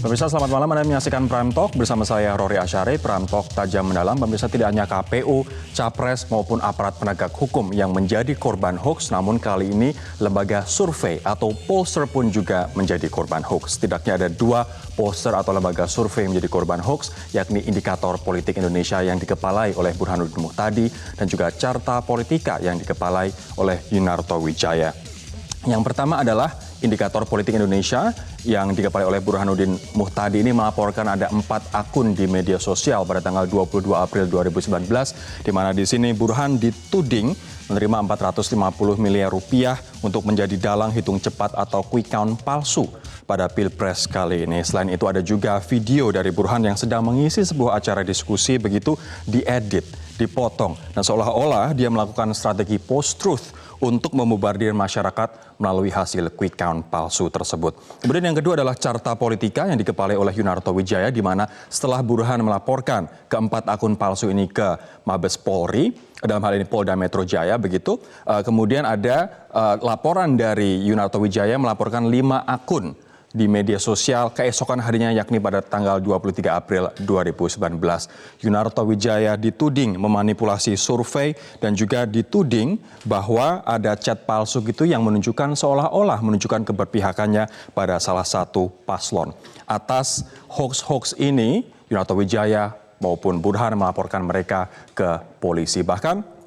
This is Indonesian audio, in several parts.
Pemirsa, selamat malam. Anda menyaksikan Prime Talk bersama saya Rory Asyari. Prime Talk tajam mendalam. Pemirsa, tidak hanya KPU, Capres maupun aparat penegak hukum yang menjadi korban hoax, namun kali ini lembaga survei atau pollster pun juga menjadi korban hoax. Setidaknya ada dua pollster atau lembaga survei yang menjadi korban hoax, yakni Indikator Politik Indonesia yang dikepalai oleh Burhanuddin Muhtadi dan juga Carta Politika yang dikepalai oleh Yunarto Wijaya. Yang pertama adalah Indikator Politik Indonesia yang dikepalai oleh Burhanuddin Muhtadi ini melaporkan ada 4 akun di media sosial pada tanggal 22 April 2019, di mana di sini Burhan dituding menerima 450 miliar rupiah untuk menjadi dalang hitung cepat atau quick count palsu pada Pilpres kali ini. Selain itu ada juga video dari Burhan yang sedang mengisi sebuah acara diskusi begitu diedit, dipotong, dan seolah-olah dia melakukan strategi post-truth untuk membubardir masyarakat melalui hasil quick count palsu tersebut. Kemudian yang kedua adalah Carta Politika yang dikepalai oleh Yunarto Wijaya, di mana setelah Burhan melaporkan keempat akun palsu ini ke Mabes Polri, dalam hal ini Polda Metro Jaya begitu, kemudian ada laporan dari Yunarto Wijaya melaporkan 5 akun di media sosial keesokan harinya, yakni pada tanggal 23 April 2019. Yunarto Wijaya dituding memanipulasi survei dan juga dituding bahwa ada chat palsu gitu yang menunjukkan seolah-olah menunjukkan keberpihakannya pada salah satu paslon. Atas hoax-hoax ini, Yunarto Wijaya maupun Burhan melaporkan mereka ke polisi. Bahkan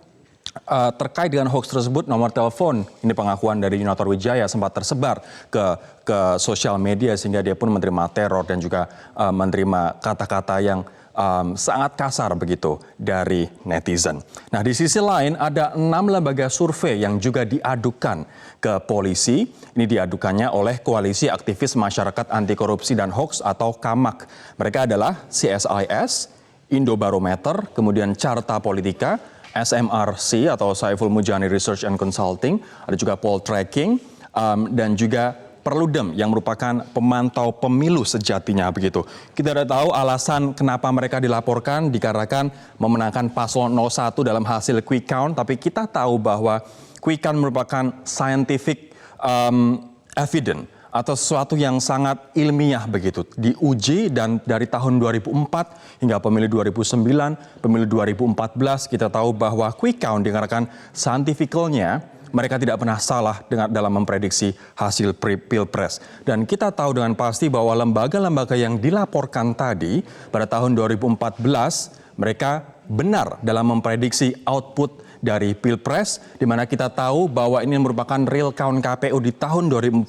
terkait dengan hoax tersebut, nomor telepon ini pengakuan dari Yunarto Wijaya sempat tersebar ke sosial media sehingga dia pun menerima teror dan juga menerima kata-kata yang sangat kasar begitu dari netizen. Nah, di sisi lain ada 6 lembaga survei yang juga diadukan ke polisi. Ini diadukannya oleh Koalisi Aktivis Masyarakat Anti Korupsi dan Hoax atau KAMAK. Mereka adalah CSIS, Indobarometer, kemudian Carta Politika, SMRC atau Saiful Mujani Research and Consulting, ada juga Poll Tracking, dan juga Perludem yang merupakan pemantau pemilu sejatinya begitu. Kita sudah tahu alasan kenapa mereka dilaporkan dikarenakan memenangkan paslon 01 dalam hasil quick count, tapi kita tahu bahwa quick count merupakan scientific evidence atau sesuatu yang sangat ilmiah begitu, diuji, dan dari tahun 2004 hingga pemilu 2009, pemilu 2014 kita tahu bahwa quick count dikarenakan scientificalnya mereka tidak pernah salah dalam memprediksi hasil Pilpres. Dan kita tahu dengan pasti bahwa lembaga-lembaga yang dilaporkan tadi pada tahun 2014 mereka benar dalam memprediksi output dari Pilpres, di mana kita tahu bahwa ini merupakan real count KPU di tahun 2014,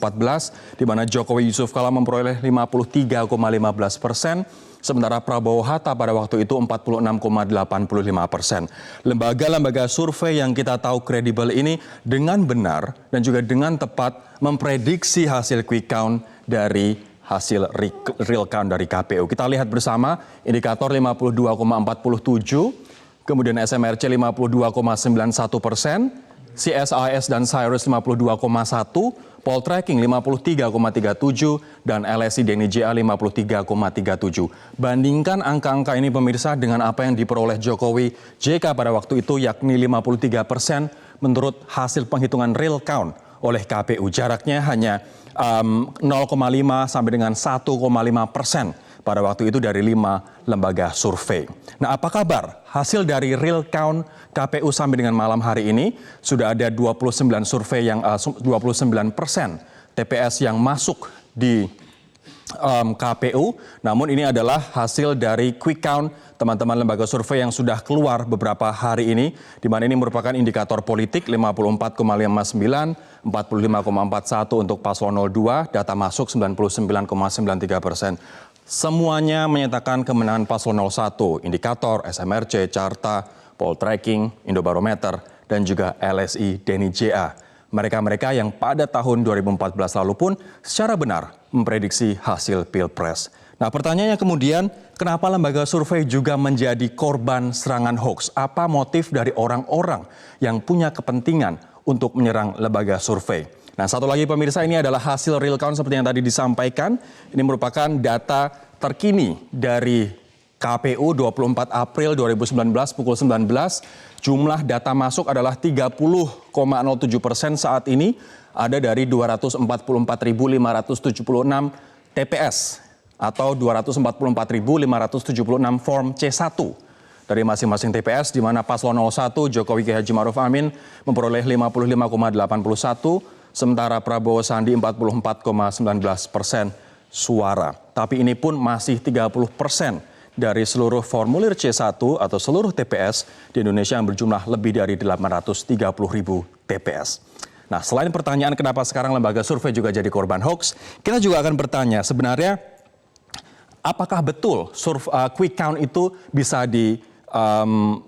di mana Jokowi Yusuf Kala memperoleh 53,15%, sementara Prabowo Hatta pada waktu itu 46,85%. Lembaga-lembaga survei yang kita tahu kredibel ini dengan benar dan juga dengan tepat memprediksi hasil quick count dari hasil real count dari KPU. Kita lihat bersama indikator 52,47%, kemudian SMRC 52,91%, CSIS dan Cyrus 52,1%, Poll Tracking 53,37%, dan LSI DNIJA 53,37%. Bandingkan angka-angka ini pemirsa dengan apa yang diperoleh Jokowi JK pada waktu itu, yakni 53% menurut hasil penghitungan real count oleh KPU. Jaraknya hanya 0,5 sampai dengan 1,5% pada waktu itu dari 5 lembaga survei. Nah, apa kabar hasil dari real count KPU sampai dengan malam hari ini? Sudah ada 29 survei yang 29% TPS yang masuk di KPU. Namun ini adalah hasil dari quick count teman-teman lembaga survei yang sudah keluar beberapa hari ini, di mana ini merupakan indikator politik 54,59, 45,41 untuk paslon 02, data masuk 99,93%. Semuanya menyatakan kemenangan paslon 01, Indikator, SMRC, Carta, Poll Tracking, Indobarometer, dan juga LSI DNIJA. Mereka-mereka yang pada tahun 2014 lalu pun secara benar memprediksi hasil Pilpres. Nah, pertanyaannya kemudian, kenapa lembaga survei juga menjadi korban serangan hoax? Apa motif dari orang-orang yang punya kepentingan untuk menyerang lembaga survei? Nah, satu lagi pemirsa, ini adalah hasil real count seperti yang tadi disampaikan. Ini merupakan data terkini dari KPU 24 April 2019 pukul 19. Jumlah data masuk adalah 30,07% saat ini. Ada dari 244.576 TPS atau 244.576 form C1 dari masing-masing TPS, di mana paslon 01 Jokowi K. Haji Ma'ruf Amin memperoleh 55,81, sementara Prabowo Sandi 44,19% suara. Tapi ini pun masih 30% dari seluruh formulir C1 atau seluruh TPS di Indonesia yang berjumlah lebih dari 830.000 TPS. Nah, selain pertanyaan kenapa sekarang lembaga survei juga jadi korban hoax, kita juga akan bertanya sebenarnya apakah betul quick count itu bisa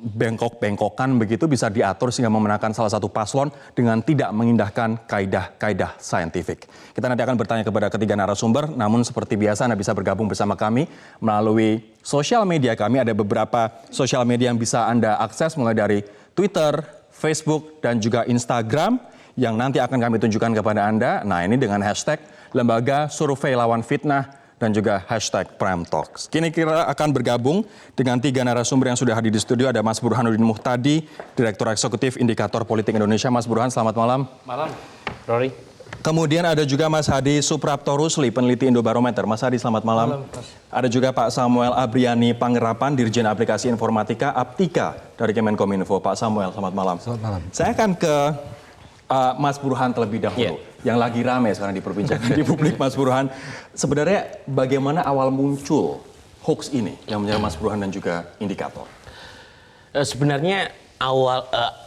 bengkok-bengkokan begitu, bisa diatur sehingga memenangkan salah satu paslon dengan tidak mengindahkan kaidah-kaidah saintifik. Kita nanti akan bertanya kepada ketiga narasumber, namun seperti biasa Anda bisa bergabung bersama kami melalui sosial media kami. Ada beberapa sosial media yang bisa Anda akses mulai dari Twitter, Facebook, dan juga Instagram yang nanti akan kami tunjukkan kepada Anda. Nah, ini dengan hashtag Lembaga Survei Lawan Fitnah dan juga hashtag Prime Talks. Kini kita akan bergabung dengan tiga narasumber yang sudah hadir di studio. Ada Mas Burhanuddin Muhtadi, Direktur Eksekutif Indikator Politik Indonesia. Mas Burhan, selamat malam. Malam, Rory. Kemudian ada juga Mas Hadi Suprapto Rusli, peneliti Indobarometer. Mas Hadi, selamat malam. Malam. Ada juga Pak Samuel Abriani Pangerapan, Dirjen Aplikasi Informatika Aptika dari Kemenkominfo. Pak Samuel, selamat malam. Selamat malam. Saya akan ke Mas Burhan terlebih dahulu. Yang lagi ramai sekarang diperbincangkan di publik, Mas Burhan. Sebenarnya bagaimana awal muncul hoax ini yang menyerang Mas Burhan dan juga Indikator? Sebenarnya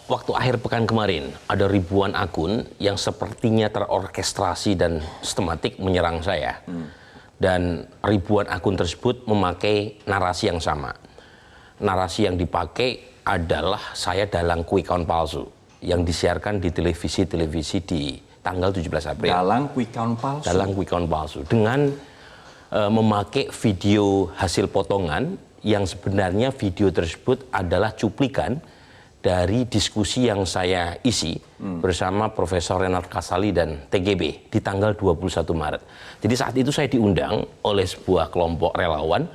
waktu akhir pekan kemarin ada ribuan akun yang sepertinya terorkestrasi dan sistematik menyerang saya. Dan ribuan akun tersebut memakai narasi yang sama. Narasi yang dipakai adalah saya dalang quick count palsu yang disiarkan di televisi-televisi di tanggal 17 April. Dalang quick count palsu? Dalang quick count palsu. Dengan memakai video hasil potongan yang sebenarnya video tersebut adalah cuplikan dari diskusi yang saya isi bersama Profesor Renald Kasali dan TGB di tanggal 21 Maret. Jadi saat itu saya diundang oleh sebuah kelompok relawan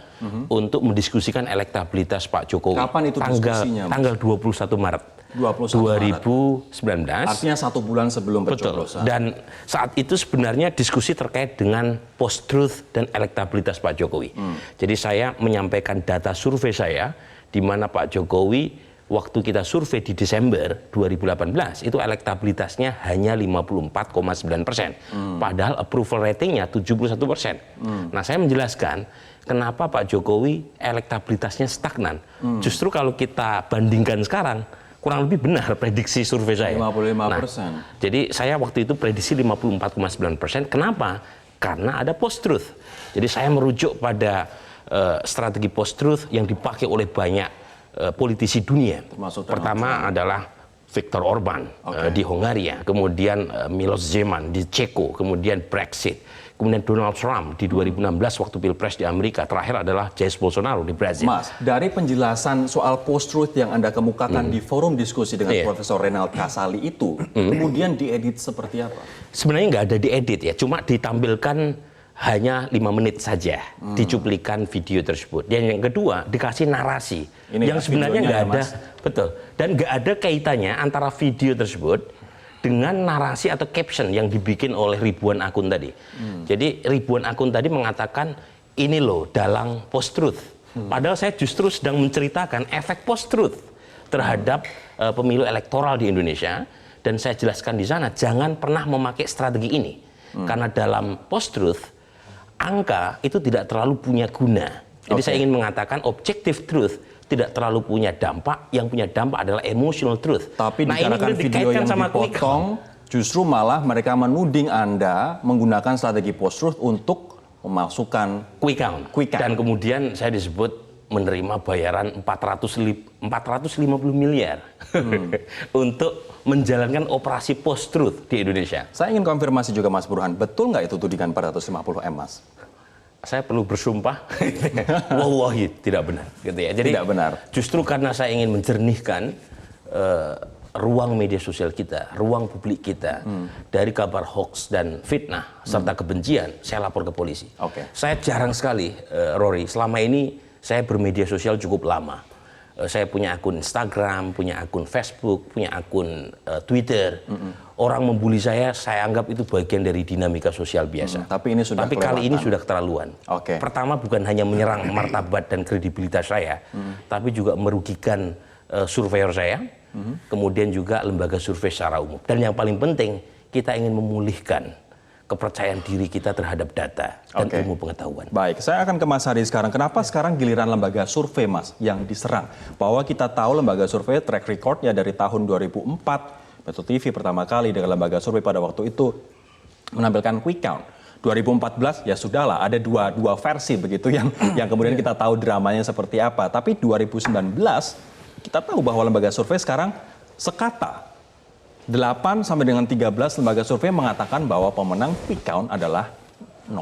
untuk mendiskusikan elektabilitas Pak Jokowi. Kapan itu diskusinya, Mas? Tanggal 21 Maret. 2019. Artinya 1 bulan sebelum pencoblosan. Dan saat itu sebenarnya diskusi terkait dengan post-truth dan elektabilitas Pak Jokowi. Jadi saya menyampaikan data survei saya, di mana Pak Jokowi waktu kita survei di Desember 2018 itu elektabilitasnya hanya 54,9%. Padahal approval ratingnya 71%. Nah, saya menjelaskan kenapa Pak Jokowi elektabilitasnya stagnan. Justru kalau kita bandingkan sekarang, kurang lebih benar prediksi survei saya. 55%. Nah, jadi saya waktu itu prediksi 54,9%. Kenapa? Karena ada post-truth. Jadi saya merujuk pada strategi post-truth yang dipakai oleh banyak politisi dunia. Pertama adalah Viktor Orban di Hongaria, kemudian Miloš Zeman di Ceko, kemudian Brexit. Kemudian Donald Trump di 2016 waktu Pilpres di Amerika. Terakhir adalah Jair Bolsonaro di Brazil. Mas, dari penjelasan soal post-truth yang Anda kemukakan di forum diskusi dengan Profesor Renald Kasali itu, kemudian diedit seperti apa? Sebenarnya nggak ada diedit ya, cuma ditampilkan hanya 5 menit saja, dicuplikan video tersebut. Dan yang kedua, dikasih narasi. Ini yang sebenarnya nggak ada, Mas. betul. Dan nggak ada kaitannya antara video tersebut dengan narasi atau caption yang dibikin oleh ribuan akun tadi. Jadi ribuan akun tadi mengatakan ini loh dalang post-truth. Padahal saya justru sedang menceritakan efek post-truth terhadap pemilu elektoral di Indonesia. Dan saya jelaskan di sana, jangan pernah memakai strategi ini. Karena dalam post-truth, angka itu tidak terlalu punya guna. Jadi saya ingin mengatakan objective truth tidak terlalu punya dampak, yang punya dampak adalah emotional truth. Tapi dikarenakan video yang dipotong, justru malah mereka menuding Anda menggunakan strategi post-truth untuk memasukkan quick count. Dan kemudian saya disebut menerima bayaran 450 miliar untuk menjalankan operasi post-truth di Indonesia. Saya ingin konfirmasi juga Mas Burhan, betul nggak itu tudingan 450 M, Mas? Saya perlu bersumpah, wallahi tidak benar, gitu ya. Jadi tidak benar. Justru karena saya ingin menjernihkan ruang media sosial kita, ruang publik kita dari kabar hoax dan fitnah serta kebencian, saya lapor ke polisi. Saya jarang sekali, Rory, selama ini saya bermedia sosial cukup lama. Saya punya akun Instagram, punya akun Facebook, punya akun Twitter. orang membuli saya anggap itu bagian dari dinamika sosial biasa. Tapi ini sudah kali ini sudah keterlaluan. Oke. Pertama bukan hanya menyerang martabat dan kredibilitas saya, tapi juga merugikan surveyor saya, kemudian juga lembaga survei secara umum. Dan yang paling penting, kita ingin memulihkan kepercayaan diri kita terhadap data dan ilmu pengetahuan. Baik, saya akan ke Mas Hadi sekarang. Kenapa sekarang giliran lembaga survei, Mas, yang diserang? Bahwa kita tahu lembaga survei track recordnya dari tahun 2004, Metro TV pertama kali dengan lembaga survei pada waktu itu menampilkan quick count. 2014 ya sudahlah, ada dua versi begitu yang kemudian kita tahu dramanya seperti apa. Tapi 2019 kita tahu bahwa lembaga survei sekarang sekata. 8 sampai dengan 13 lembaga survei mengatakan bahwa pemenang quick count adalah 01.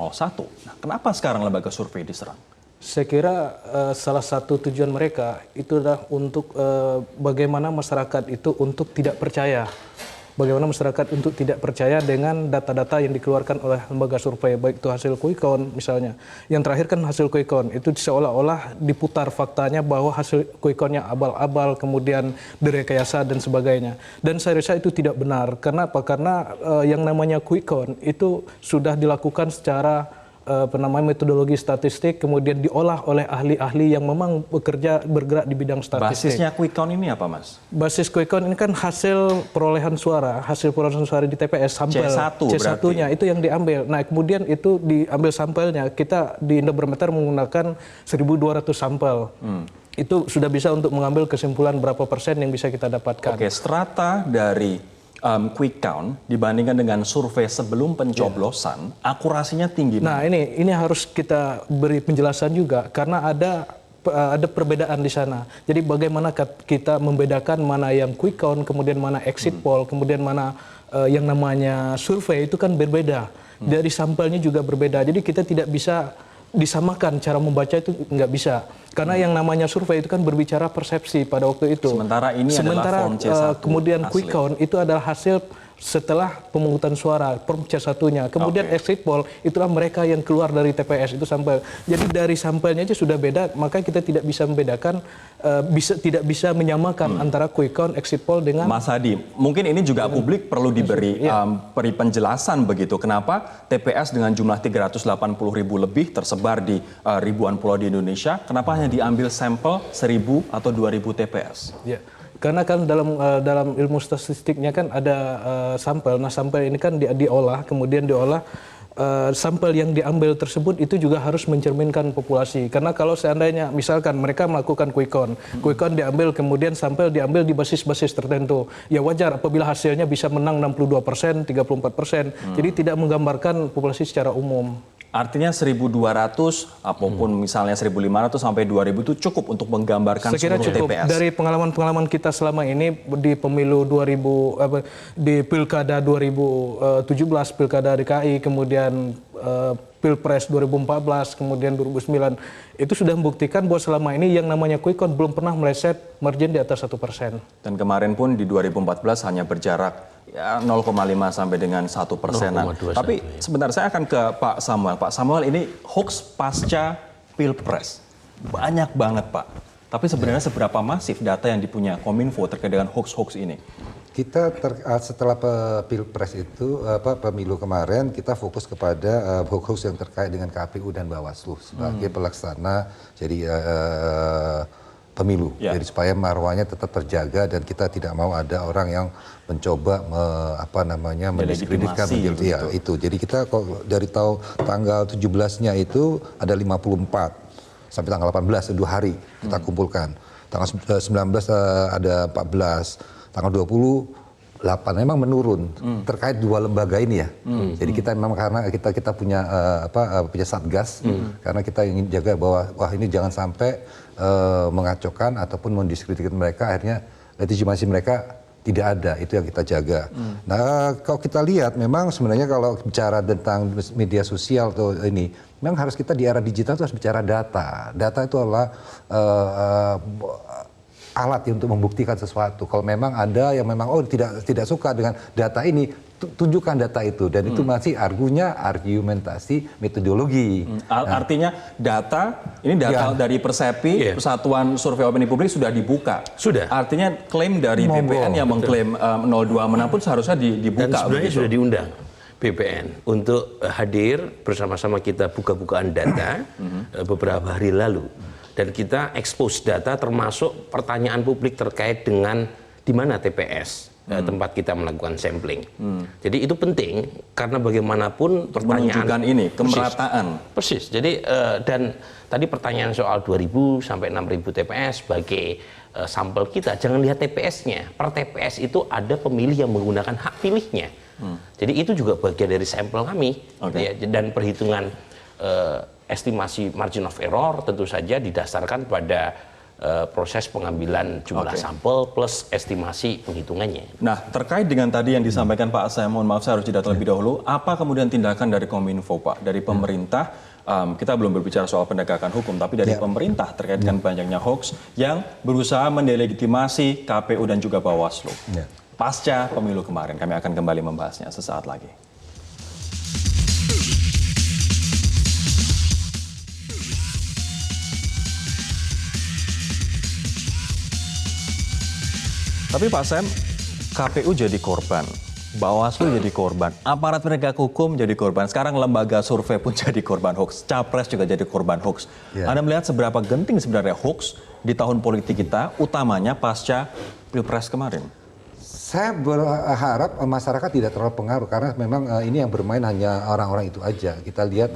Nah, kenapa sekarang lembaga survei diserang? Saya kira salah satu tujuan mereka itu adalah untuk bagaimana masyarakat itu untuk tidak percaya. Bagaimana masyarakat untuk tidak percaya dengan data-data yang dikeluarkan oleh lembaga survei, baik itu hasil quick count misalnya. Yang terakhir kan hasil quick count, itu seolah-olah diputar faktanya bahwa hasil quick count-nya abal-abal, kemudian direkayasa dan sebagainya. Dan saya rasa itu tidak benar. Kenapa? Karena yang namanya quick count itu sudah dilakukan secara metodologi statistik, kemudian diolah oleh ahli-ahli yang memang bergerak di bidang statistik. Basisnya quick count ini apa, Mas? Basis quick count ini kan hasil perolehan suara di TPS, sampel C1-nya itu yang diambil. Nah, kemudian itu diambil sampelnya, kita di Indobarometer menggunakan 1.200 sampel. Itu sudah bisa untuk mengambil kesimpulan berapa persen yang bisa kita dapatkan. Oke, strata dari quick count dibandingkan dengan survei sebelum pencoblosan, akurasinya tinggi. Nah, ini harus kita beri penjelasan juga karena ada perbedaan di sana. Jadi bagaimana kita membedakan mana yang quick count, kemudian mana exit poll, kemudian mana yang namanya survei, itu kan berbeda. Dari sampelnya juga berbeda. Jadi kita tidak bisa disamakan cara membaca, itu nggak bisa. Karena yang namanya survei itu kan berbicara persepsi pada waktu itu. Sementara ini adalah form C1 kemudian asli. quick count itu adalah hasil setelah pemungutan suara, form C1-nya. Kemudian exit poll, itulah mereka yang keluar dari TPS, itu sampel. Jadi dari sampelnya aja sudah beda, maka kita tidak bisa membedakan, tidak bisa menyamakan antara quick count, exit poll dengan... Mas Hadi, mungkin ini juga publik perlu diberi penjelasan begitu. Kenapa TPS dengan jumlah 380.000 lebih tersebar di ribuan pulau di Indonesia, kenapa hanya diambil sampel 1.000 atau 2.000 TPS? Ya. Karena kan dalam ilmu statistiknya kan ada sampel. Nah, sampel ini kan diolah, kemudian diolah sampel yang diambil tersebut itu juga harus mencerminkan populasi. Karena kalau seandainya misalkan mereka melakukan quick count diambil, kemudian sampel diambil di basis-basis tertentu. Ya wajar apabila hasilnya bisa menang 62%, 34%. Jadi tidak menggambarkan populasi secara umum. Artinya 1.200 apapun misalnya 1.500 sampai 2.000 itu cukup untuk menggambarkan sekira seluruh cukup. TPS. Dari pengalaman kita selama ini di pemilu di Pilkada 2017, Pilkada DKI, kemudian Pilpres 2014, kemudian 2009, itu sudah membuktikan bahwa selama ini yang namanya quick count belum pernah meleset margin di atas 1%. Dan kemarin pun di 2014 hanya berjarak ya 0,5 sampai dengan 1%-an. Tapi sebentar, saya akan ke Pak Samuel. Pak Samuel, ini hoax pasca Pilpres. Banyak banget, Pak. Tapi sebenarnya seberapa masif data yang dipunya Kominfo terkait dengan hoax-hoax ini? Kita setelah Pilpres itu, pemilu kemarin, kita fokus kepada hoax yang terkait dengan KPU dan Bawaslu sebagai pelaksana jadi pemilu. Jadi supaya marwahnya tetap terjaga dan kita tidak mau ada orang yang mencoba mendiskreditkan itu. Jadi kita dari tanggal 17-nya itu ada 54 sampai tanggal 18, 2 hari kita kumpulkan. Tanggal 19 ada 14, tanggal 28 memang menurun terkait dua lembaga ini ya. Jadi kita memang karena kita punya punya satgas karena kita ingin jaga bahwa wah ini jangan sampai mengacaukan ataupun mendiskreditkan mereka, akhirnya legitimasi mereka tidak ada, itu yang kita jaga. Nah, kalau kita lihat memang sebenarnya kalau bicara tentang media sosial atau ini, memang harus kita di era digital itu harus bicara data. Data itu adalah alat ya untuk membuktikan sesuatu. Kalau memang ada yang memang tidak suka dengan data ini, tunjukkan data itu, dan itu masih argumentasi metodologi. Artinya data dari Persepi, Persatuan Survei Opini Publik sudah dibuka. Sudah. Artinya klaim dari BPN yang mengklaim 02 menang pun seharusnya dibuka. Dan sebenarnya sudah diundang BPN untuk hadir bersama-sama kita buka-bukaan data beberapa hari lalu. Dan kita expose data termasuk pertanyaan publik terkait dengan di mana TPS. Tempat kita melakukan sampling. Jadi itu penting karena bagaimanapun pertanyaan menunjukkan ini kemerataan. Persis. Jadi dan tadi pertanyaan soal 2.000 sampai 6.000 TPS sebagai sampel kita, jangan lihat TPS-nya. Per TPS itu ada pemilih yang menggunakan hak pilihnya. Jadi itu juga bagian dari sampel kami. Ya, dan perhitungan estimasi margin of error tentu saja didasarkan pada proses pengambilan jumlah sampel plus estimasi penghitungannya. Nah, terkait dengan tadi yang disampaikan Pak Asem, mohon maaf saya harus jeda terlebih dahulu. Apa kemudian tindakan dari Kominfo, Pak, dari pemerintah? Kita belum berbicara soal penegakan hukum, tapi dari pemerintah terkait dengan banyaknya hoax yang berusaha mendelegitimasi KPU dan juga Bawaslu. Pasca pemilu kemarin, kami akan kembali membahasnya sesaat lagi. Tapi Pak Sam, KPU jadi korban, Bawaslu jadi korban, aparat penegak hukum jadi korban, sekarang lembaga survei pun jadi korban hoax, Capres juga jadi korban hoax. Anda melihat seberapa genting sebenarnya hoax di tahun politik kita, utamanya pasca Pilpres kemarin? Saya berharap masyarakat tidak terlalu pengaruh karena memang ini yang bermain hanya orang-orang itu aja. Kita lihat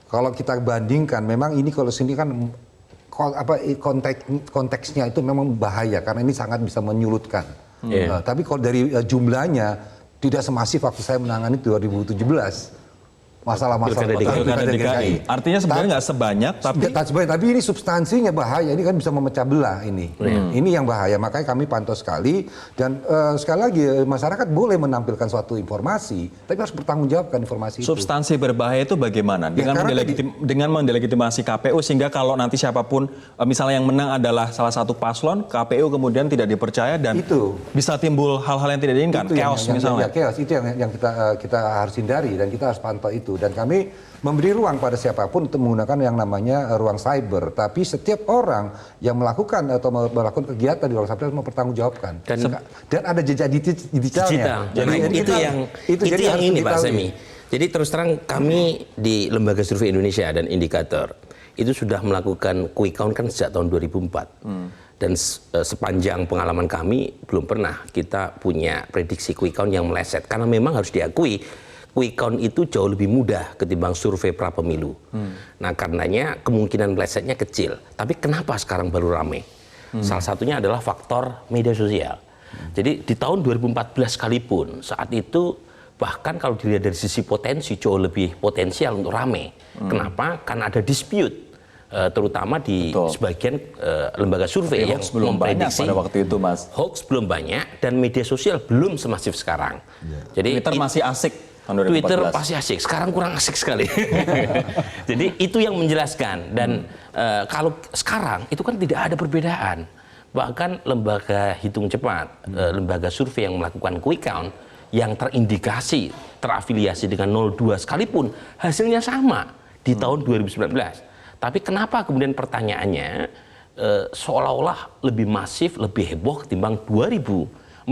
kalau kita bandingkan, memang ini kalau sini kan konteksnya itu memang bahaya karena ini sangat bisa menyulutkan. Tapi kalau dari jumlahnya tidak semasif waktu saya menangani 2017 masalah-masalah Pilkada DKI. Artinya sebenarnya nggak sebanyak, tapi ini substansinya bahaya. Ini kan bisa memecah belah ini. Ini yang bahaya. Makanya kami pantau sekali dan sekali lagi masyarakat boleh menampilkan suatu informasi, tapi harus bertanggungjawabkan informasi itu. Substansi berbahaya itu bagaimana? Dengan mendelegitimasi KPU sehingga kalau nanti siapapun misalnya yang menang adalah salah satu paslon, KPU kemudian tidak dipercaya dan bisa timbul hal-hal yang tidak diinginkan, chaos misalnya. Chaos itu yang kita harus hindari dan kita harus pantau itu. Dan kami memberi ruang pada siapapun untuk menggunakan yang namanya ruang cyber. Tapi setiap orang yang melakukan atau melakukan kegiatan di ruang cyber harus mempertanggungjawabkan. Dan ada jejak digitalnya. Itu yang ini Pak Semi. Jadi terus terang kami di Lembaga Survei Indonesia dan Indikator itu sudah melakukan quick count kan sejak tahun 2004. Dan sepanjang pengalaman kami belum pernah kita punya prediksi quick count yang meleset. Karena memang harus diakui quick count itu jauh lebih mudah ketimbang survei pra pemilu. Nah karenanya kemungkinan melesetnya kecil. Tapi kenapa sekarang baru rame? Salah satunya adalah faktor media sosial. Jadi di tahun 2014 sekalipun saat itu bahkan kalau dilihat dari sisi potensi jauh lebih potensial untuk rame. Kenapa? Karena ada dispute. Terutama di sebagian lembaga survei yang belum banyak memprediksi pada waktu itu, Mas. Hoax belum banyak dan media sosial belum semasif sekarang. Jadi Twitter masih asik. Twitter pasti asik, sekarang kurang asik sekali. Jadi itu yang menjelaskan dan kalau sekarang itu kan tidak ada perbedaan. Bahkan lembaga hitung cepat, lembaga survei yang melakukan quick count yang terindikasi terafiliasi dengan 02 sekalipun hasilnya sama di tahun 2019. Tapi kenapa kemudian pertanyaannya seolah-olah lebih masif, lebih heboh ketimbang 2014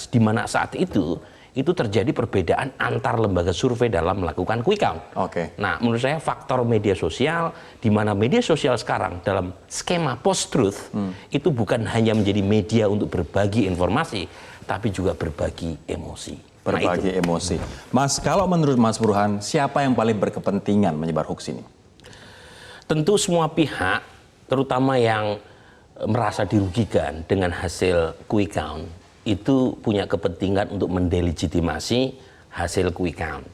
di mana saat itu terjadi perbedaan antar lembaga survei dalam melakukan quick count. Nah, menurut saya faktor media sosial, di mana media sosial sekarang dalam skema post-truth, itu bukan hanya menjadi media untuk berbagi informasi, tapi juga berbagi emosi. Emosi. Mas, kalau menurut Mas Burhan, siapa yang paling berkepentingan menyebar hoax ini? Tentu semua pihak, terutama yang merasa dirugikan dengan hasil quick count, itu punya kepentingan untuk mendelegitimasi hasil quick count.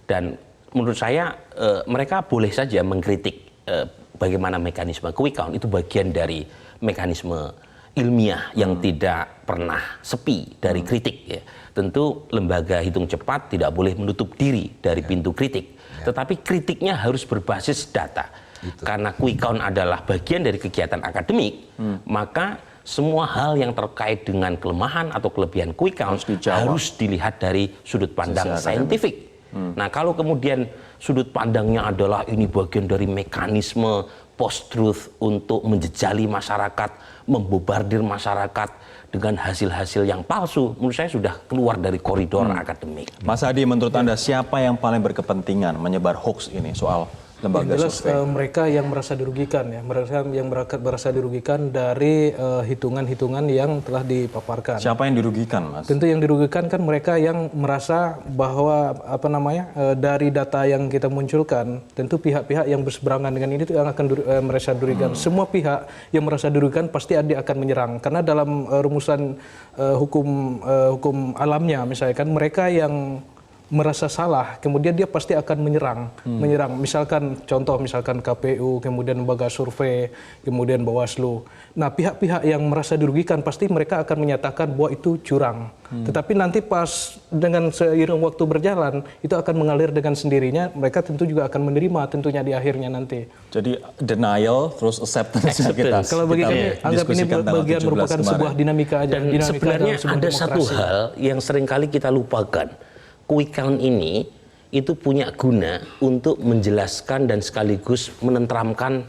Dan menurut saya mereka boleh saja mengkritik bagaimana mekanisme quick count, itu bagian dari mekanisme ilmiah yang tidak pernah sepi dari kritik. Ya. Tentu lembaga hitung cepat tidak boleh menutup diri dari pintu kritik, tetapi kritiknya harus berbasis data. Karena quick count adalah bagian dari kegiatan akademik, maka semua hal yang terkait dengan kelemahan atau kelebihan quick count harus dilihat dari sudut pandang saintifik. Nah, kalau kemudian sudut pandangnya adalah ini bagian dari mekanisme post-truth untuk menjejali masyarakat, membobardir masyarakat dengan hasil-hasil yang palsu, menurut saya sudah keluar dari koridor akademik. Mas Hadi, menurut Anda siapa yang paling berkepentingan menyebar hoax ini soal lembaga jelas survei? mereka yang merasa dirugikan ya, mereka yang merasa dirugikan dari hitungan-hitungan yang telah dipaparkan. Siapa yang dirugikan, Mas? Tentu yang dirugikan kan mereka yang merasa bahwa dari data yang kita munculkan, tentu pihak-pihak yang berseberangan dengan ini itu yang akan merasa dirugikan. Semua pihak yang merasa dirugikan pasti dia akan menyerang, karena dalam rumusan hukum alamnya misalkan mereka yang merasa salah, kemudian dia pasti akan menyerang. Misalkan KPU, kemudian lembaga survei, kemudian Bawaslu. Nah, pihak-pihak yang merasa dirugikan pasti mereka akan menyatakan bahwa itu curang. Tetapi nanti pas dengan seiring waktu berjalan, itu akan mengalir dengan sendirinya. Mereka tentu juga akan menerima tentunya di akhirnya nanti. Jadi denial terus acceptance kita. Kalau bagi kami anggap ini bagian merupakan sebuah dinamika aja. Dan sebenarnya ada satu hal yang seringkali kita lupakan. Quick count ini itu punya guna untuk menjelaskan dan sekaligus menenteramkan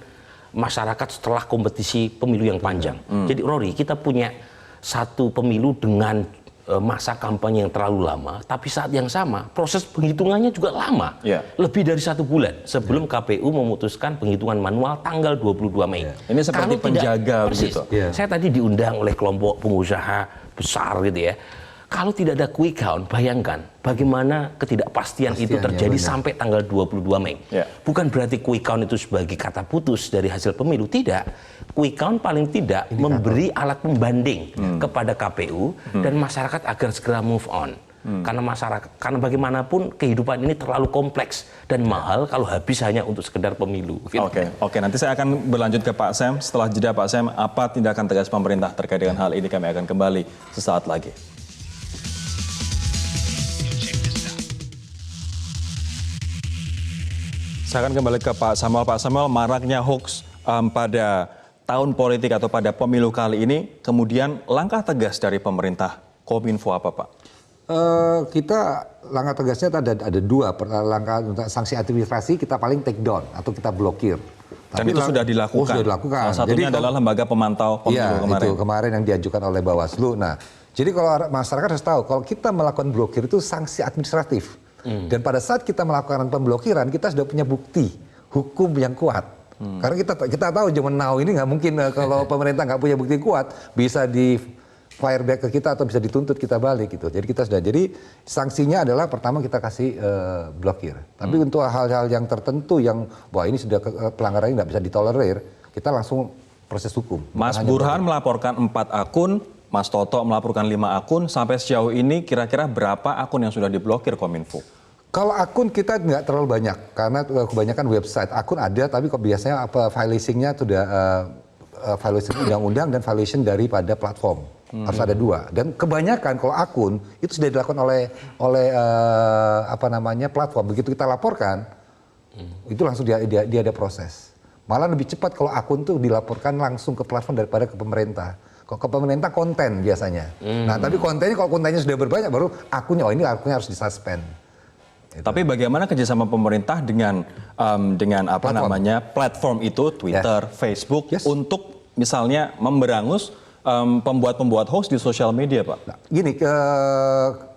masyarakat setelah kompetisi pemilu yang panjang. Jadi Rory, kita punya satu pemilu dengan masa kampanye yang terlalu lama, tapi saat yang sama proses penghitungannya juga lama. Lebih dari 1 bulan sebelum KPU memutuskan penghitungan manual tanggal 22 Mei. Ini seperti penjaga begitu. Saya tadi diundang oleh kelompok pengusaha besar gitu ya. Kalau tidak ada quick count, bayangkan bagaimana ketidakpastian itu terjadi sampai tanggal 22 Mei. Bukan berarti quick count itu sebagai kata putus dari hasil pemilu, tidak. Quick count paling tidak memberi alat pembanding kepada KPU dan masyarakat agar segera move on. Karena bagaimanapun kehidupan ini terlalu kompleks dan mahal kalau habis hanya untuk sekedar pemilu. Oke, nanti saya akan berlanjut ke Pak Sam. Setelah jeda Pak Sam, apa tindakan tegas pemerintah terkait dengan hal ini, kami akan kembali sesaat lagi. Saya akan kembali ke Pak Samuel. Pak Samuel, maraknya hoax pada tahun politik atau pada pemilu kali ini, kemudian langkah tegas dari pemerintah Kominfo apa, Pak? Kita langkah tegasnya ada 2. Langkah untuk sanksi administrasi kita paling take down atau kita blokir. Dan itu sudah dilakukan. Sudah dilakukan. Salah satunya adalah lembaga pemantau pemilu kemarin. Itu kemarin yang diajukan oleh Bawaslu. Nah, jadi kalau masyarakat harus tahu kalau kita melakukan blokir itu sanksi administratif. Dan pada saat kita melakukan pemblokiran, kita sudah punya bukti hukum yang kuat. Karena kita tahu zaman now ini nggak mungkin kalau pemerintah nggak punya bukti kuat bisa di fire back ke kita atau bisa dituntut kita balik gitu. Jadi sanksinya adalah pertama kita kasih blokir. Tapi untuk hal-hal yang tertentu yang wah ini sudah pelanggaran ini nggak bisa ditolerir, kita langsung proses hukum. Mas Burhan melaporkan 4 akun. Mas Toto melaporkan 5 akun, sampai sejauh ini kira-kira berapa akun yang sudah diblokir Kominfo? Kalau akun kita nggak terlalu banyak, karena kebanyakan website. Akun ada, tapi kok biasanya violation-nya sudah violation undang-undang dan violation daripada platform. Harus ada 2. Dan kebanyakan kalau akun, itu sudah dilakukan oleh platform. Begitu kita laporkan, itu langsung dia ada proses. Malah lebih cepat kalau akun tuh dilaporkan langsung ke platform daripada ke pemerintah. Kok ke pemerintah konten biasanya. Nah, tapi kalau kontennya sudah berbanyak baru akunnya akunnya harus disuspend. Gitu. Tapi bagaimana kerjasama pemerintah dengan platform itu, Twitter, Facebook, untuk misalnya memberangus pembuat hoax di sosial media, Pak? Nah, gini,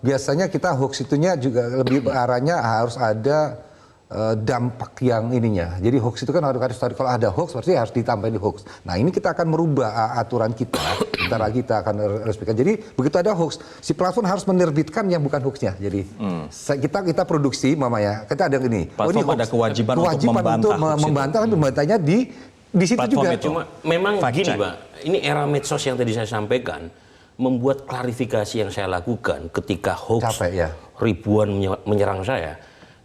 biasanya kita hoax itunya juga lebih arahnya harus ada dampak yang ininya. Jadi hoax itu kan harus kalau ada hoax pasti harus ditambahin hoax. Nah, ini kita akan merubah aturan kita. Bentar lagi kita akan resmikan. Jadi begitu ada hoax, si platform harus menerbitkan yang bukan hoaxnya. Jadi kita produksi, kita ada gini. Platform ada kewajiban untuk membantah, tapi membantahnya di situ platform juga. Itu. Cuma memang gini, Pak. Ini era medsos yang tadi saya sampaikan membuat klarifikasi yang saya lakukan ketika hoax ribuan menyerang saya.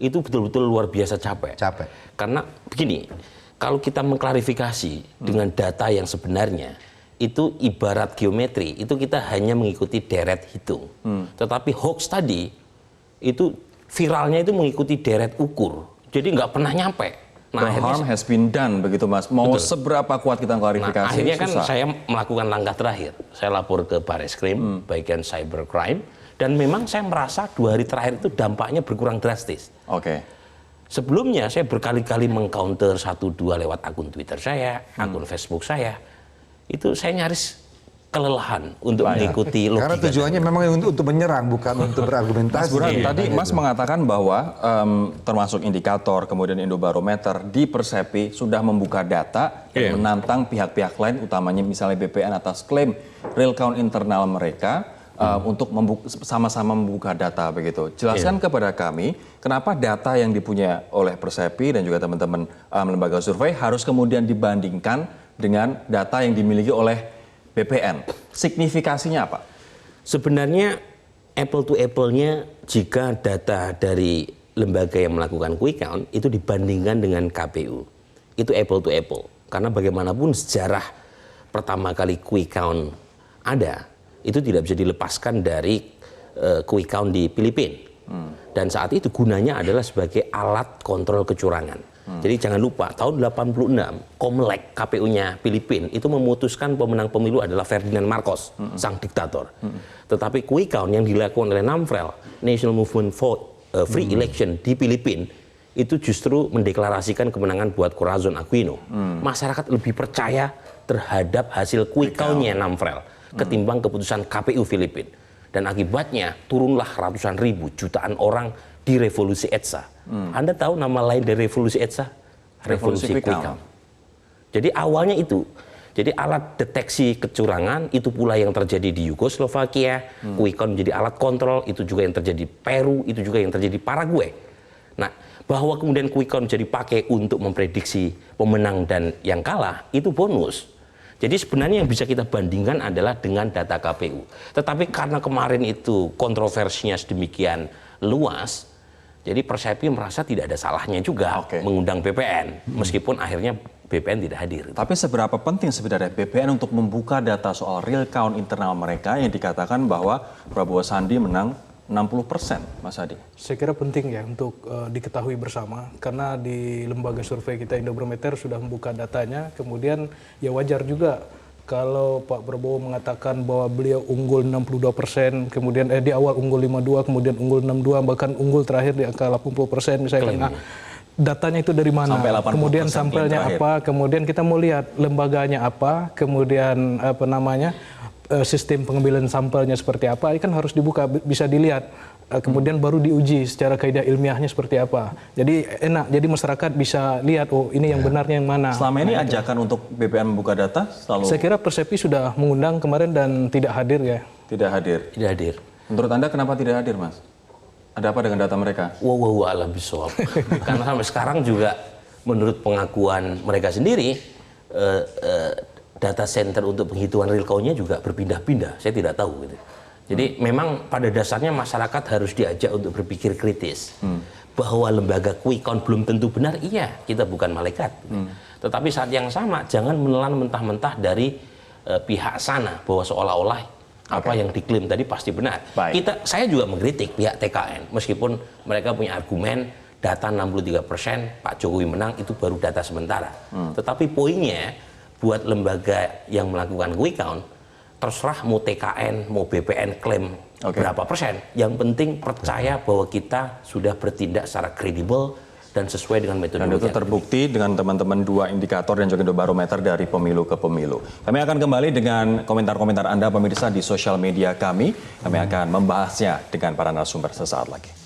Itu betul-betul luar biasa capek. Karena begini, kalau kita mengklarifikasi dengan data yang sebenarnya, itu ibarat geometri, itu kita hanya mengikuti deret hitung. Tetapi hoax tadi, itu viralnya itu mengikuti deret ukur. Jadi nggak pernah nyampe The harm has been done, begitu Mas. Mau seberapa kuat kita klarifikasi? Nah, akhirnya kan susah. saya melakukan langkah terakhir. Saya lapor ke Barreskrim, bagian cybercrime, dan memang saya merasa 2 hari terakhir itu dampaknya berkurang drastis. Oke. Sebelumnya saya berkali-kali mengcounter 1-2 lewat akun Twitter saya, akun Facebook saya. Itu saya nyaris kelelahan untuk mengikuti logika. Karena tujuannya memang untuk menyerang, bukan untuk berargumentasi. Mas Burhan, tadi Mas mengatakan bahwa termasuk indikator, kemudian Indobarometer di Persepi sudah membuka data yang menantang pihak-pihak lain, utamanya misalnya BPN atas klaim real count internal mereka untuk sama-sama membuka data begitu. Jelaskan kepada kami kenapa data yang dipunya oleh Persepi dan juga teman-teman lembaga survei harus kemudian dibandingkan dengan data yang dimiliki oleh BPN. Signifikasinya apa? Sebenarnya apple to apple-nya jika data dari lembaga yang melakukan quick count itu dibandingkan dengan KPU. Itu apple to apple. Karena bagaimanapun sejarah pertama kali quick count ada, itu tidak bisa dilepaskan dari quick count di Filipina. Dan saat itu gunanya adalah sebagai alat kontrol kecurangan. Jadi jangan lupa, tahun 86, Komlek, KPU-nya Filipina, itu memutuskan pemenang pemilu adalah Ferdinand Marcos, sang diktator. Tetapi quick count yang dilakukan oleh NAMFREL, National Movement for Free Election di Filipina, itu justru mendeklarasikan kemenangan buat Corazon Aquino. Masyarakat lebih percaya terhadap hasil quick count-nya NAMFREL ketimbang keputusan KPU Filipina. Dan akibatnya turunlah ratusan ribu, jutaan orang di revolusi EDSA. Anda tahu nama lain dari revolusi EDSA? Revolusi quick count. Jadi awalnya itu. Jadi alat deteksi kecurangan itu pula yang terjadi di Yugoslovakia. Quick count menjadi alat kontrol, itu juga yang terjadi di Peru, itu juga yang terjadi di Paraguay. Nah, bahwa kemudian quick count jadi pakai untuk memprediksi pemenang dan yang kalah, itu bonus. Jadi sebenarnya yang bisa kita bandingkan adalah dengan data KPU. Tetapi karena kemarin itu kontroversinya sedemikian luas, jadi Persepi merasa tidak ada salahnya juga mengundang BPN, meskipun akhirnya BPN tidak hadir. Tapi seberapa penting sebenarnya BPN untuk membuka data soal real count internal mereka yang dikatakan bahwa Prabowo Sandi menang 60%, Mas Hadi? Saya kira penting ya untuk diketahui bersama, karena di lembaga survei kita Indobarometer sudah membuka datanya, kemudian ya wajar juga kalau Pak Prabowo mengatakan bahwa beliau unggul 62%, kemudian di awal unggul 52, kemudian unggul 62, bahkan unggul terakhir di angka 80% misalnya. Nah, datanya itu dari mana? Kemudian sampelnya apa? Kemudian kita mau lihat lembaganya apa? Kemudian apa namanya? Sistem pengambilan sampelnya seperti apa? Ini kan harus dibuka, bisa dilihat. Kemudian baru diuji secara kaidah ilmiahnya seperti apa. Jadi enak, jadi masyarakat bisa lihat, oh ini yang benarnya yang mana. Selama ini ajakan untuk BPN membuka data selalu... Saya kira Persepi sudah mengundang kemarin dan tidak hadir ya. Tidak hadir? Tidak hadir. Menurut Anda kenapa tidak hadir, Mas? Ada apa dengan data mereka? Wow, alam bisawab. Karena sampai sekarang juga menurut pengakuan mereka sendiri, data center untuk penghitungan real count-nya juga berpindah-pindah. Saya tidak tahu gitu. Jadi memang pada dasarnya masyarakat harus diajak untuk berpikir kritis. Bahwa lembaga quick count belum tentu benar, iya, kita bukan malaikat. Tetapi saat yang sama jangan menelan mentah-mentah dari pihak sana bahwa seolah-olah apa yang diklaim tadi pasti benar. Saya juga mengkritik pihak TKN meskipun mereka punya argumen data 63% Pak Jokowi menang itu baru data sementara. Tetapi poinnya buat lembaga yang melakukan quick count, terserah mau TKN, mau BPN klaim berapa persen. Yang penting percaya bahwa kita sudah bertindak secara kredibel dan sesuai dengan metode. Dan itu terbukti dengan teman-teman 2 indikator dan juga Indobarometer dari pemilu ke pemilu. Kami akan kembali dengan komentar-komentar Anda pemirsa di sosial media kami. Kami akan membahasnya dengan para narasumber sesaat lagi.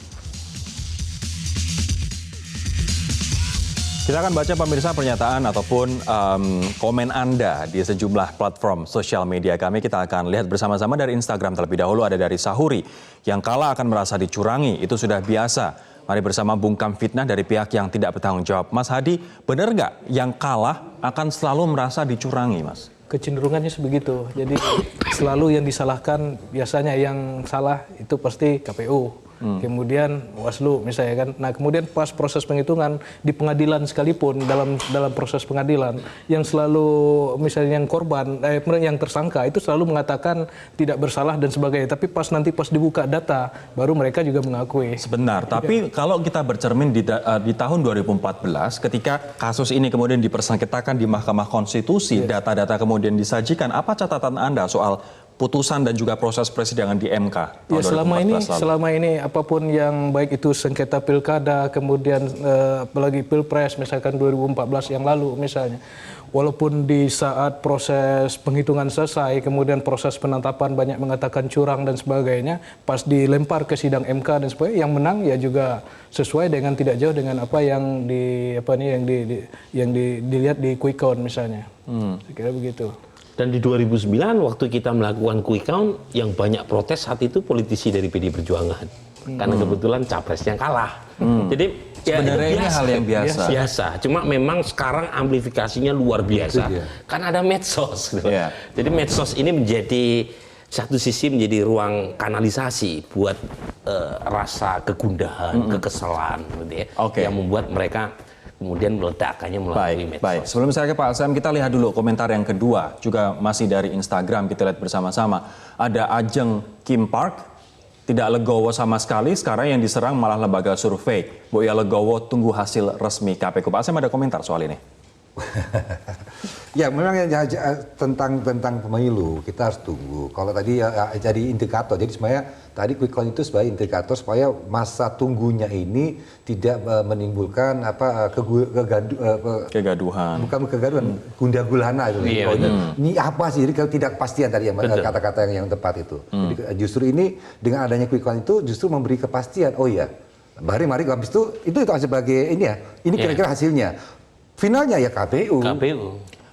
Kita akan baca pemirsa pernyataan ataupun komen Anda di sejumlah platform sosial media kami. Kita akan lihat bersama-sama dari Instagram terlebih dahulu. Ada dari Sahuri, yang kalah akan merasa dicurangi, itu sudah biasa. Mari bersama bungkam fitnah dari pihak yang tidak bertanggung jawab. Mas Hadi, benar nggak yang kalah akan selalu merasa dicurangi, Mas? Kecenderungannya sebegitu. Jadi selalu yang disalahkan, biasanya yang salah itu pasti KPU. kemudian Bawaslu misalnya kan. Nah kemudian pas proses penghitungan di pengadilan sekalipun dalam proses pengadilan yang selalu misalnya yang korban, yang tersangka itu selalu mengatakan tidak bersalah dan sebagainya. Tapi pas dibuka data baru mereka juga mengakui. Sebentar, tapi kalau kita bercermin di tahun 2014 ketika kasus ini kemudian dipersengketakan di Mahkamah Konstitusi, data-data kemudian disajikan, apa catatan Anda soal putusan dan juga proses persidangan di MK tahun Ya, 2014 lalu? selama ini apapun yang baik itu sengketa pilkada, kemudian apalagi pilpres misalkan 2014 yang lalu misalnya, walaupun di saat proses penghitungan selesai, kemudian proses penetapan banyak mengatakan curang dan sebagainya, pas dilempar ke sidang MK dan sebagainya, yang menang ya juga sesuai dengan tidak jauh dengan apa yang dilihat di quick count misalnya. Saya kira begitu. Dan di 2009 waktu kita melakukan quick count, yang banyak protes saat itu politisi dari PD Perjuangan. Karena kebetulan capresnya kalah. Jadi Sebenarnya ini hal yang biasa. Cuma memang sekarang amplifikasinya luar biasa. Kan ada medsos. Gitu. Jadi medsos ini menjadi satu sisi menjadi ruang kanalisasi buat rasa kegundahan, kekesalan, gitu ya, yang membuat mereka kemudian meledakkannya melalui medsos. Baik, sebelum saya ke Pak Sam, kita lihat dulu komentar yang kedua, juga masih dari Instagram, kita lihat bersama-sama. Ada Ajeng Kim Park, tidak legowo sama sekali, sekarang yang diserang malah lembaga survei. Boya legowo, tunggu hasil resmi KPK. Pak Sam ada komentar soal ini? Ya memang tentang pemilu kita harus tunggu. Kalau tadi jadi indikator, jadi sebenarnya tadi quick count itu sebagai indikator supaya masa tunggunya ini tidak menimbulkan kegaduhan. Bukan kegaduhan, gundah gulana itu. Ini apa sih? Jadi kalau tidak kepastian tadi yang kata-kata yang tepat itu. Jadi justru ini dengan adanya quick count itu justru memberi kepastian. Oh iya, mari habis itu sebagai ini ya. Ini kira-kira hasilnya. Finalnya ya KPU.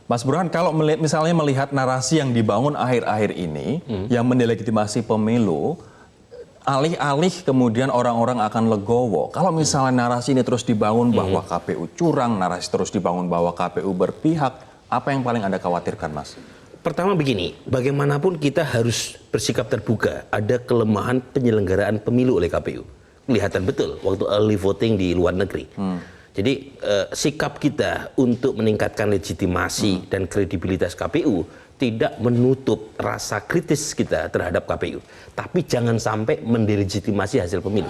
Mas Burhan, kalau misalnya melihat narasi yang dibangun akhir-akhir ini, yang mendelegitimasi pemilu, alih-alih kemudian orang-orang akan legowo. Kalau misalnya narasi ini terus dibangun bahwa KPU curang, narasi terus dibangun bahwa KPU berpihak, apa yang paling Anda khawatirkan, Mas? Pertama begini, bagaimanapun kita harus bersikap terbuka. Ada kelemahan penyelenggaraan pemilu oleh KPU. Kelihatan betul waktu early voting di luar negeri. Jadi sikap kita untuk meningkatkan legitimasi dan kredibilitas KPU tidak menutup rasa kritis kita terhadap KPU. Tapi jangan sampai mendelegitimasi hasil pemilu.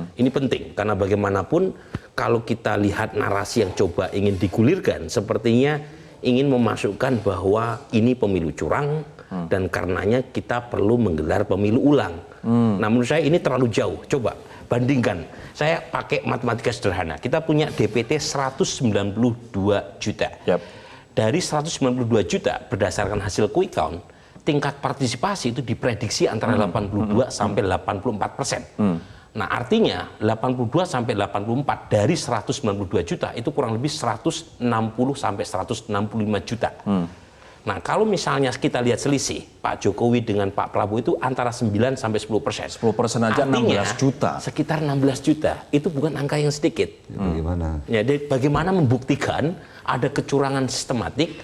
Ini penting karena bagaimanapun kalau kita lihat narasi yang coba ingin digulirkan, sepertinya ingin memasukkan bahwa ini pemilu curang dan karenanya kita perlu menggelar pemilu ulang. Nah menurut saya ini terlalu jauh. Coba bandingkan, saya pakai matematika sederhana. Kita punya DPT 192 juta. Dari 192 juta berdasarkan hasil quick count, tingkat partisipasi itu diprediksi antara 82 sampai 84%. Nah artinya 82 sampai 84 dari 192 juta itu kurang lebih 160 sampai 165 juta. Nah kalau misalnya kita lihat selisih Pak Jokowi dengan Pak Prabowo itu antara 9 sampai 10%. 10% aja 16 juta. Sekitar 16 juta. Itu bukan angka yang sedikit. Bagaimana? Ya, bagaimana membuktikan ada kecurangan sistematik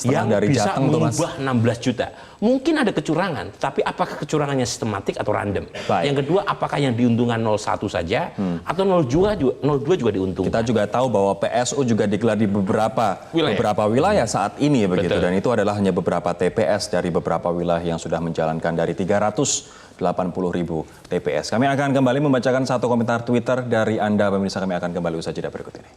yang dari bisa Jateng, mengubah 16 juta. Mungkin ada kecurangan, tapi apakah kecurangannya sistematik atau random? Yang kedua, apakah yang diuntungkan 01 saja atau 02 juga diuntungkan? Kita juga tahu bahwa PSU juga digelar di beberapa wilayah saat ini begitu. Dan itu adalah hanya beberapa TPS dari beberapa wilayah yang sudah menjalankan dari 380.000 TPS. Kami akan kembali membacakan satu komentar Twitter dari Anda pemirsa. Kami akan kembali usai jeda berikut ini.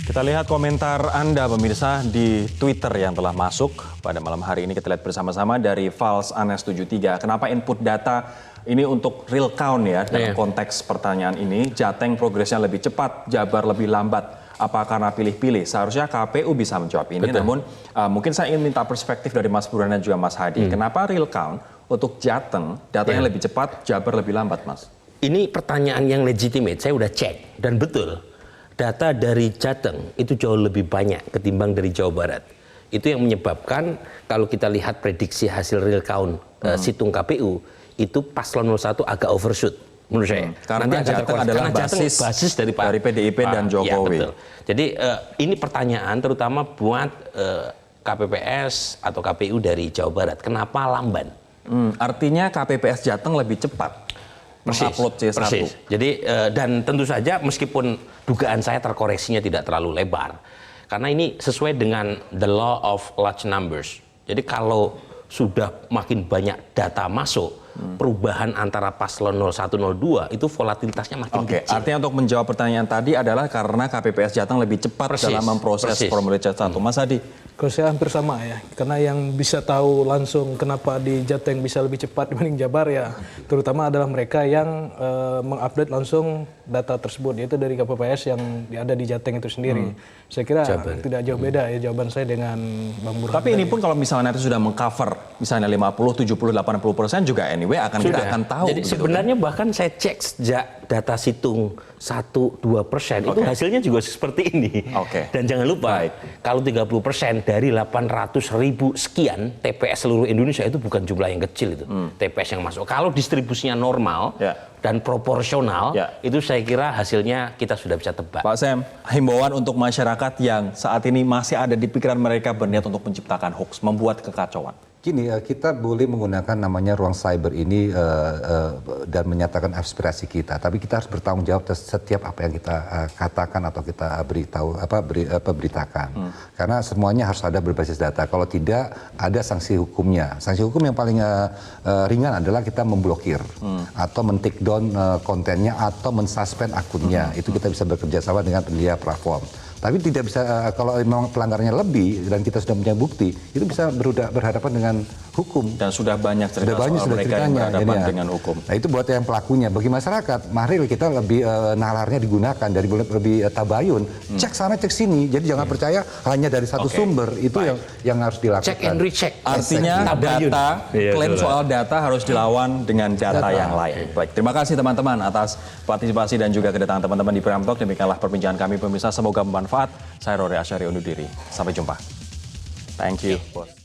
Kita lihat komentar Anda pemirsa di Twitter yang telah masuk pada malam hari ini. Kita lihat bersama-sama dari Fals Anes 73. Kenapa input data ini untuk real count ya dalam konteks pertanyaan ini? Jateng progresnya lebih cepat, Jabar lebih lambat. Apa karena pilih-pilih? Seharusnya KPU bisa menjawab ini. Namun mungkin saya ingin minta perspektif dari Mas Burhan dan juga Mas Hadi. Kenapa real count untuk Jateng datanya lebih cepat, Jabar lebih lambat, Mas? Ini pertanyaan yang legitimate. Saya udah cek dan betul. Data dari Jateng itu jauh lebih banyak ketimbang dari Jawa Barat. Itu yang menyebabkan kalau kita lihat prediksi hasil real count situng KPU, itu paslon 01 agak overshoot menurut saya. Karena Jateng adalah basis dari PDIP dan Jokowi. Ya, betul. Jadi ini pertanyaan terutama buat KPPS atau KPU dari Jawa Barat. Kenapa lamban? Artinya KPPS Jateng lebih cepat mengupload C1. Persis. Jadi dan tentu saja meskipun dugaan saya terkoreksinya tidak terlalu lebar, karena ini sesuai dengan the law of large numbers. Jadi kalau sudah makin banyak data masuk, perubahan antara paslon 0102 itu volatilitasnya makin Oke, kecil. artinya untuk menjawab pertanyaan tadi adalah karena KPPS Jateng lebih cepat dalam memproses formulir C1. Mas Adi? Kalau saya hampir sama ya, karena yang bisa tahu langsung kenapa di Jateng bisa lebih cepat dibanding Jabar ya, terutama adalah mereka yang mengupdate langsung data tersebut, yaitu dari KPPS yang ada di Jateng itu sendiri. Saya kira tidak jauh beda ya jawaban saya dengan Bang Burhan. Tapi ini pun kalau misalnya nanti sudah mengcover, misalnya 50, 70, 80% juga anyway kita akan tahu. Jadi sebenarnya bahkan saya cek sejak data situng 1-2% itu hasilnya juga seperti ini. Dan jangan lupa, kalau 30% dari 800.000 sekian TPS seluruh Indonesia itu bukan jumlah yang kecil itu. TPS yang masuk. Kalau distribusinya normal dan proporsional, itu saya kira hasilnya kita sudah bisa tebak. Pak Sam, himbauan untuk masyarakat yang saat ini masih ada di pikiran mereka berniat untuk menciptakan hoax, membuat kekacauan. Gini, kita boleh menggunakan namanya ruang cyber ini dan menyatakan aspirasi kita, tapi kita harus bertanggung jawab setiap apa yang kita katakan atau kita beritakan. Karena semuanya harus ada berbasis data. Kalau tidak, ada sanksi hukumnya. Sanksi hukum yang paling ringan adalah kita memblokir atau men-take down kontennya atau mensuspend akunnya. Itu kita bisa bekerja sama dengan penyedia platform. Tapi tidak bisa, kalau memang pelanggarannya lebih dan kita sudah punya bukti, itu bisa berhadapan dengan hukum. Dan sudah banyak cerita soal mereka yang berhadapan dengan hukum. Nah itu buat yang pelakunya. Bagi masyarakat, mari kita lebih nalarnya digunakan, dari lebih tabayun. Cek sana, cek sini. Jadi jangan percaya hanya dari satu sumber. Itu yang harus dilakukan. Check and recheck. Artinya data, klaim soal data harus dilawan dengan data yang lain. Baik, terima kasih teman-teman atas partisipasi dan juga kedatangan teman-teman di Prime Talk. Demikianlah perbincangan kami pemirsa. Semoga bermanfaat. Saya Rory Asyari undur diri. Sampai jumpa. Thank you, bos.